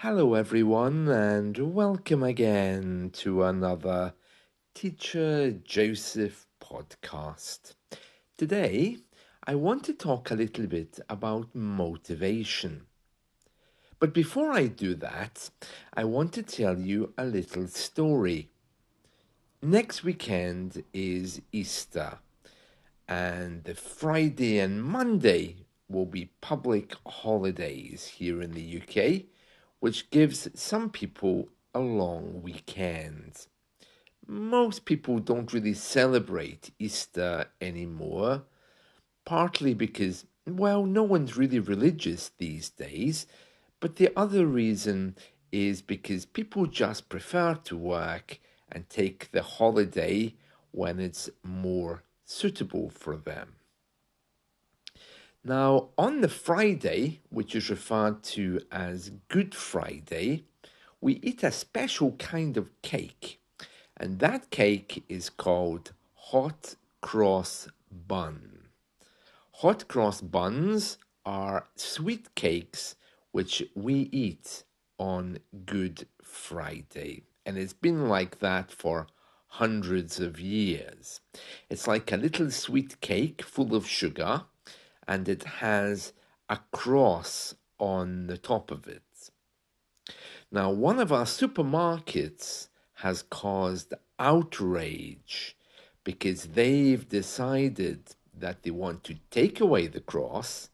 Hello, everyone, and welcome again to another Teacher Joseph podcast. Today, I want to talk a little bit about motivation. But before I do that, I want to tell you a little story. Next weekend is Easter, and the Friday and Monday will be public holidays here in the UK, which gives some people a long weekend. Most people don't really celebrate Easter anymore, partly because, well, no one's really religious these days, but the other reason is because people just prefer to work and take the holiday when it's more suitable for them. Now, on the Friday, which is referred to as Good Friday, we eat a special kind of cake, and that cake is called hot cross bun. Hot cross buns are sweet cakes which we eat on Good Friday, and it's been like that for hundreds of years. It's like a little sweet cake full of sugar, and it has a cross on the top of it. Now, one of our supermarkets has caused outrage because they've decided that they want to take away the cross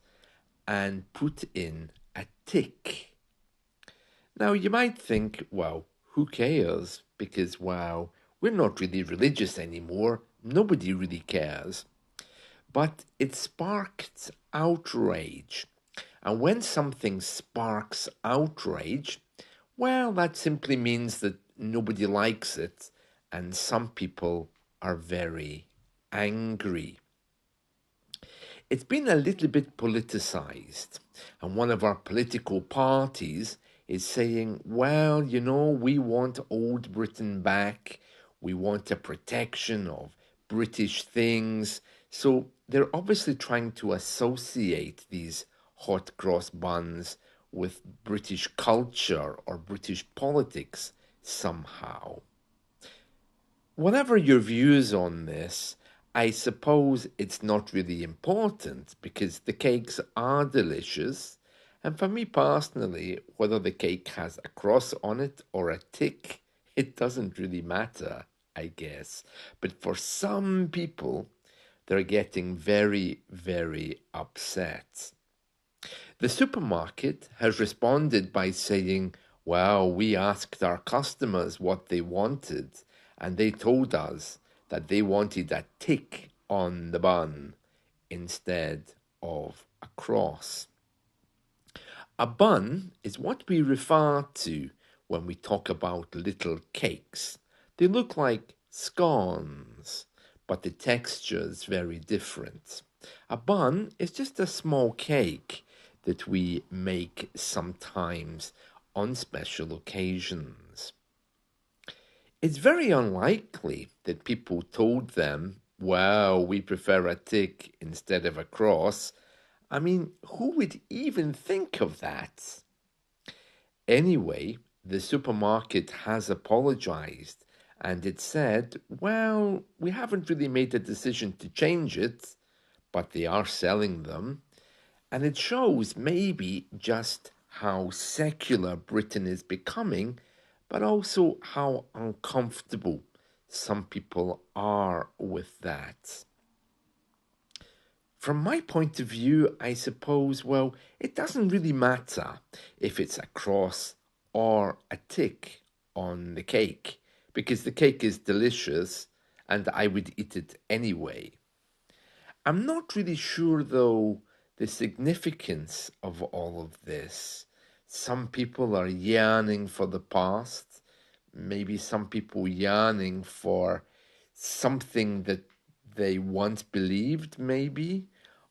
and put in a tick. Now, you might think, well, who cares? Because, wow, we're not really religious anymore. Nobody really cares. But it sparked outrage. And when something sparks outrage, well, that simply means that nobody likes it, and some people are very angry. It's been a little bit politicized, and one of our political parties is saying, well, we want old Britain back, we want a protection of British things. So they're obviously trying to associate these hot cross buns with British culture or British politics somehow. Whatever your views on this, I suppose it's not really important because the cakes are delicious. And for me personally, whether the cake has a cross on it or a tick, it doesn't really matter, I guess. But for some people, they're getting very, very upset. The supermarket has responded by saying, well, we asked our customers what they wanted, and they told us that they wanted a tick on the bun instead of a cross. A bun is what we refer to when we talk about little cakes. They look like scones, but the texture is very different. A bun is just a small cake that we make sometimes on special occasions. It's very unlikely that people told them, well, we prefer a tick instead of a cross. I mean, who would even think of that? Anyway, the supermarket has apologized and it said, well, we haven't really made a decision to change it, but they are selling them. And it shows maybe just how secular Britain is becoming, but also how uncomfortable some people are with that. From my point of view, I suppose, well, it doesn't really matter if it's a cross or a tick on the cake, because the cake is delicious and I would eat it anyway. I'm not really sure, though, the significance of all of this. Some people are yearning for the past, maybe some people yearning for something that they once believed, maybe,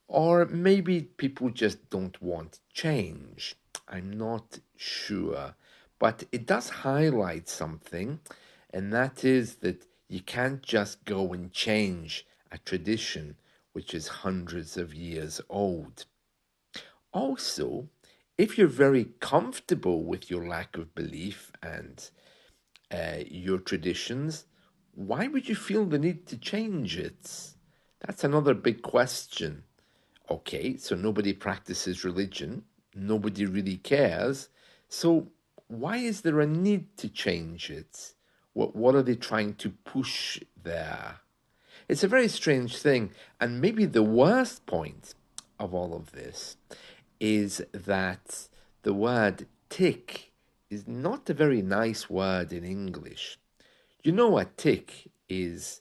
or maybe people just don't want change. I'm not sure. But it does highlight something, and that is that you can't just go and change a tradition which is hundreds of years old. Also, If you're very comfortable with your lack of belief and your traditions, why would you feel the need to change it? That's another big question. Okay, so nobody practices religion, nobody really cares. So why is there a need to change it? What are they trying to push there? It's a very strange thing, and maybe the worst point of all of this is that the word tick is not a very nice word in English. You know, a tick is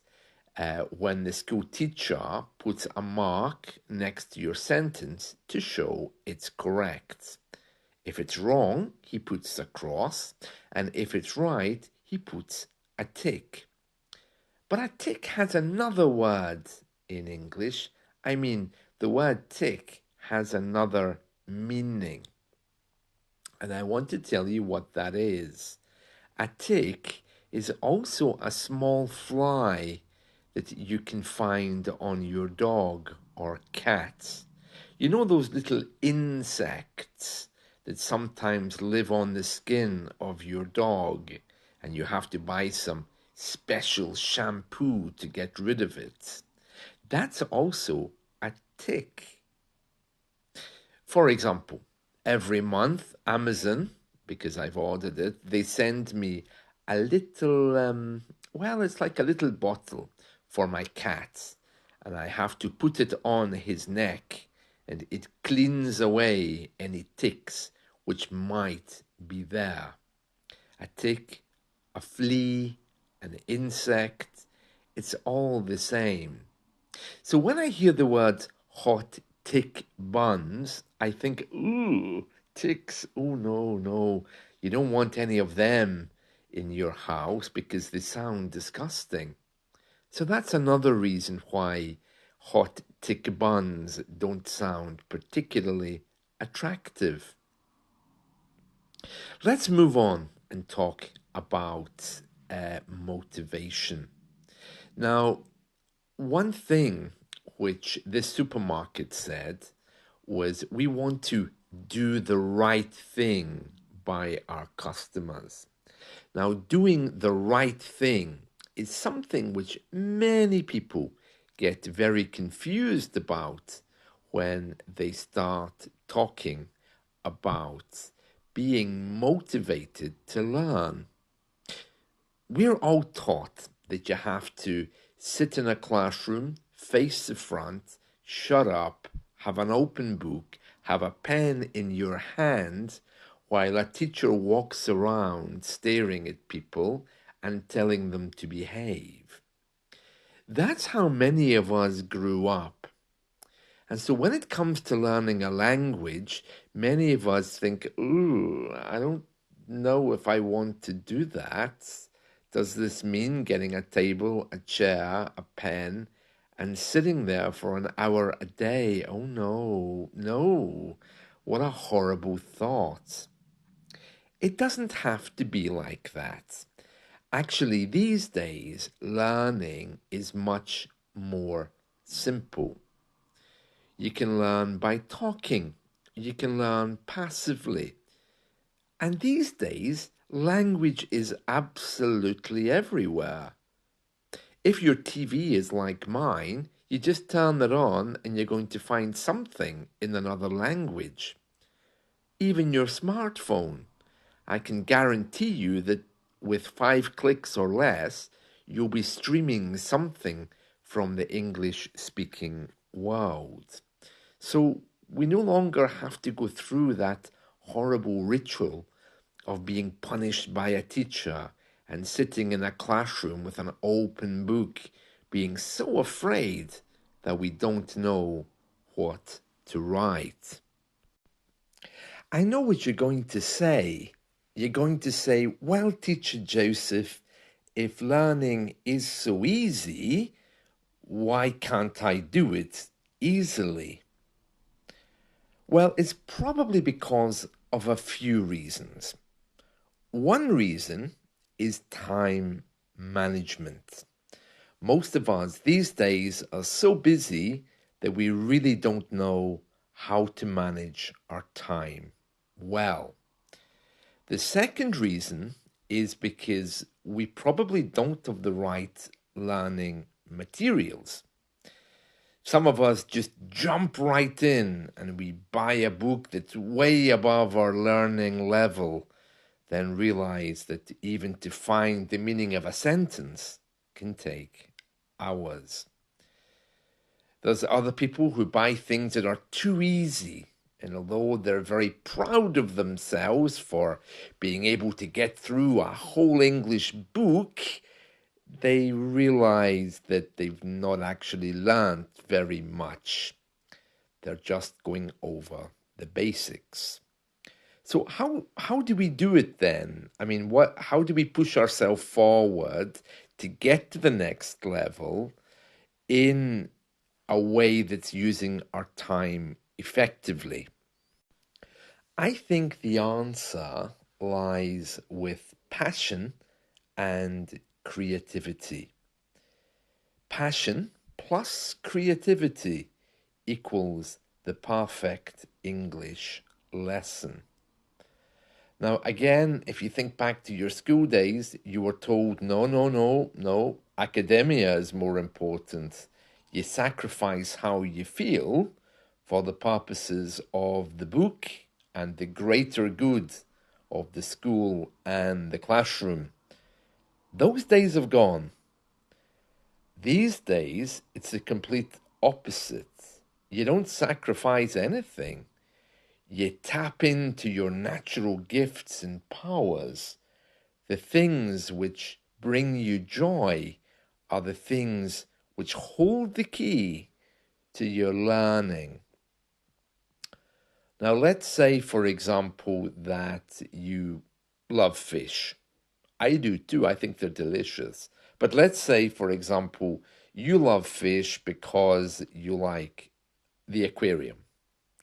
when the school teacher puts a mark next to your sentence to show it's correct. If it's wrong, he puts a cross, and if it's right, he puts a tick. But a tick has another word in English. I mean, the word tick has another meaning. And I want to tell you what that is. A tick is also a small fly that you can find on your dog or cat. You know those little insects that sometimes live on the skin of your dog, and you have to buy some special shampoo to get rid of it? That's also a tick. For example, every month, Amazon, because I've ordered it, they send me a little, well, it's like a little bottle for my cat. And I have to put it on his neck, and it cleans away any ticks which might be there. A tick, a flea, an insect, it's all the same. So when I hear the word hot tick buns, I think, ooh, ticks. Oh, no, no. You don't want any of them in your house because they sound disgusting. So that's another reason why hot tick buns don't sound particularly attractive. Let's move on and talk about motivation. Now, one thing which this supermarket said was we want to do the right thing by our customers. Now, doing the right thing is something which many people get very confused about when they start talking about being motivated to learn. We're all taught that you have to sit in a classroom, face the front, shut up, have an open book, have a pen in your hand, while a teacher walks around staring at people and telling them to behave. That's how many of us grew up. And so when it comes to learning a language, many of us think, ooh, I don't know if I want to do that. Does this mean getting a table, a chair, a pen, and sitting there for an hour a day? Oh no, no. What a horrible thought. It doesn't have to be like that. Actually, these days, learning is much more simple. You can learn by talking. You can learn passively. And these days, language is absolutely everywhere. If your TV is like mine, you just turn it on and you're going to find something in another language. Even your smartphone. I can guarantee you that with 5 clicks or less, you'll be streaming something from the English speaking world. So we no longer have to go through that horrible ritual of being punished by a teacher and sitting in a classroom with an open book, being so afraid that we don't know what to write. I know what you're going to say. You're going to say, well, Teacher Joseph, if learning is so easy, why can't I do it easily? Well, it's probably because of a few reasons. One reason is time management. Most of us these days are so busy that we really don't know how to manage our time. well. The second reason is because we probably don't have the right learning materials. Some of us just jump right in and we buy a book that's way above our learning level, then realize that even to find the meaning of a sentence can take hours. There's other people who buy things that are too easy, and although they're very proud of themselves for being able to get through a whole English book, they realize that they've not actually learned very much. They're just going over the basics. So how do we do it then? I mean, how do we push ourselves forward to get to the next level in a way that's using our time effectively? I think the answer lies with passion and creativity. Passion plus creativity equals the perfect English lesson. Now, again, if you think back to your school days, you were told, no, academia is more important. You sacrifice how you feel for the purposes of the book and the greater good of the school and the classroom. Those days have gone. These days, it's the complete opposite. You don't sacrifice anything. You tap into your natural gifts and powers. The things which bring you joy are the things which hold the key to your learning. Now, let's say, for example, that you love fish. I do too. I think they're delicious. But let's say, for example, you love fish because you like the aquarium.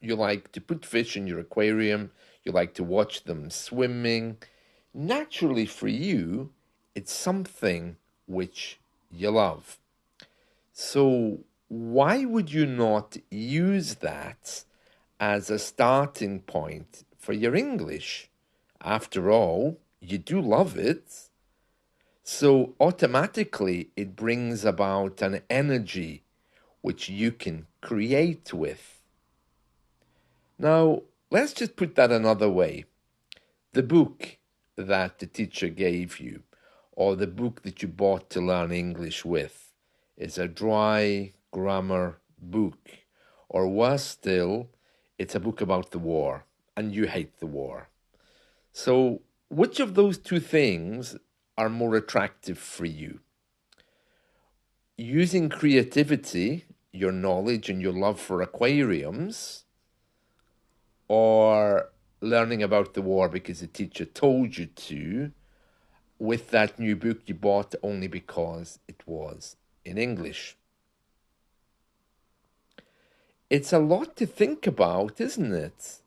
You like to put fish in your aquarium. You like to watch them swimming. Naturally, for you, it's something which you love. So, why would you not use that as a starting point for your English? After all, you do love it. So, automatically, it brings about an energy which you can create with. Now, let's just put that another way. The book that the teacher gave you, or the book that you bought to learn English with, is a dry grammar book. Or worse still, it's a book about the war, and you hate the war. So, which of those two things are more attractive for you? Using creativity, your knowledge, and your love for aquariums, or learning about the war because the teacher told you to, with that new book you bought only because it was in English. It's a lot to think about, isn't it?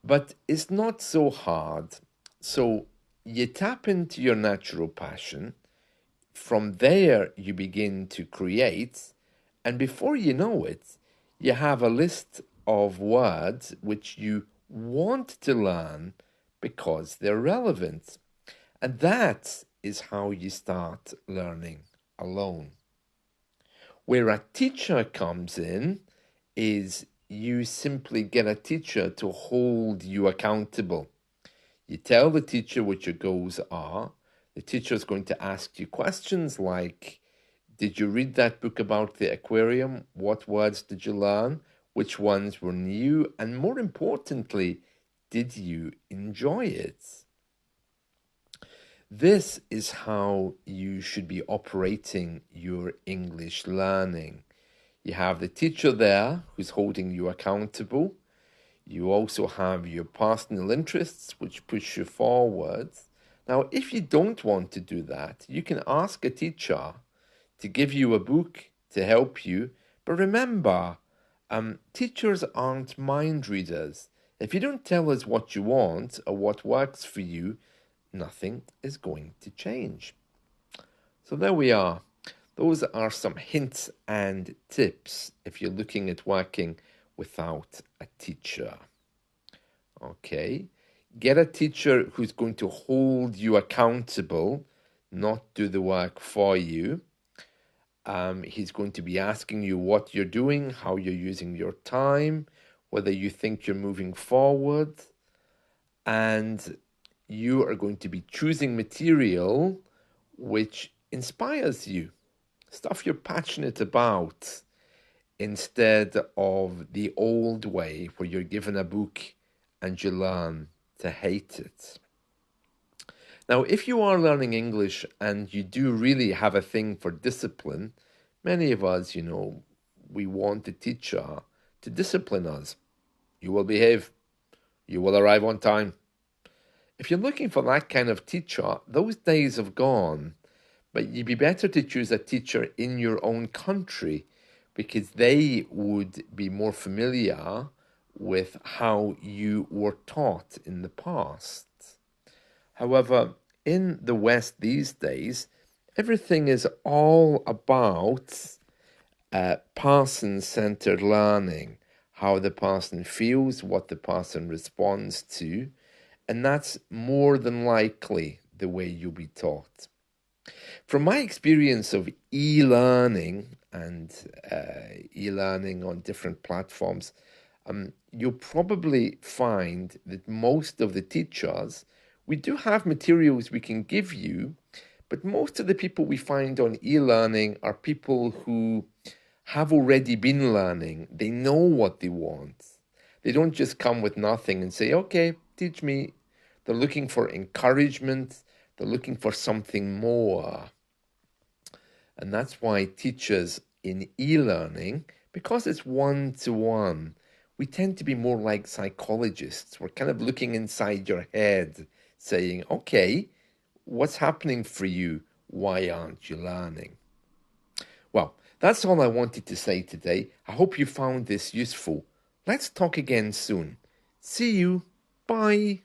But it's not so hard. So you tap into your natural passion. From there, you begin to create. And before you know it, you have a list of words which you want to learn because they're relevant. And that is how you start learning alone. Where a teacher comes in is you simply get a teacher to hold you accountable. You tell the teacher what your goals are. The teacher is going to ask you questions like, did you read that book about the aquarium? What words did you learn? Which ones were new? And more importantly, did you enjoy it? This is how you should be operating your English learning. You have the teacher there who's holding you accountable. You also have your personal interests which push you forward. Now, if you don't want to do that, you can ask a teacher to give you a book to help you. But remember, teachers aren't mind readers. If you don't tell us what you want or what works for you, nothing is going to change. So there we are. Those are some hints and tips if you're looking at working without a teacher. Okay, Get a teacher who's going to hold you accountable, not do the work for you. He's going to be asking you what you're doing, how you're using your time, whether you think you're moving forward, and you are going to be choosing material which inspires you, stuff you're passionate about, instead of the old way where you're given a book and you learn to hate it. Now, if you are learning English and you do really have a thing for discipline, many of us, we want the teacher to discipline us. You will behave. You will arrive on time. If you're looking for that kind of teacher, those days have gone. But you'd be better to choose a teacher in your own country because they would be more familiar with how you were taught in the past. However, in the West these days, everything is all about person-centered learning, how the person feels, what the person responds to, and that's more than likely the way you'll be taught. From my experience of e-learning and e-learning on different platforms, you'll probably find that most of the teachers, we do have materials we can give you, but most of the people we find on e-learning are people who have already been learning. They know what they want. They don't just come with nothing and say, okay, teach me. They're looking for encouragement. They're looking for something more. And that's why teachers in e-learning, because it's one-to-one, we tend to be more like psychologists. We're kind of looking inside your head, saying, okay, what's happening for you? Why aren't you learning? Well, that's all I wanted to say today. I hope you found this useful. Let's talk again soon. See you. Bye.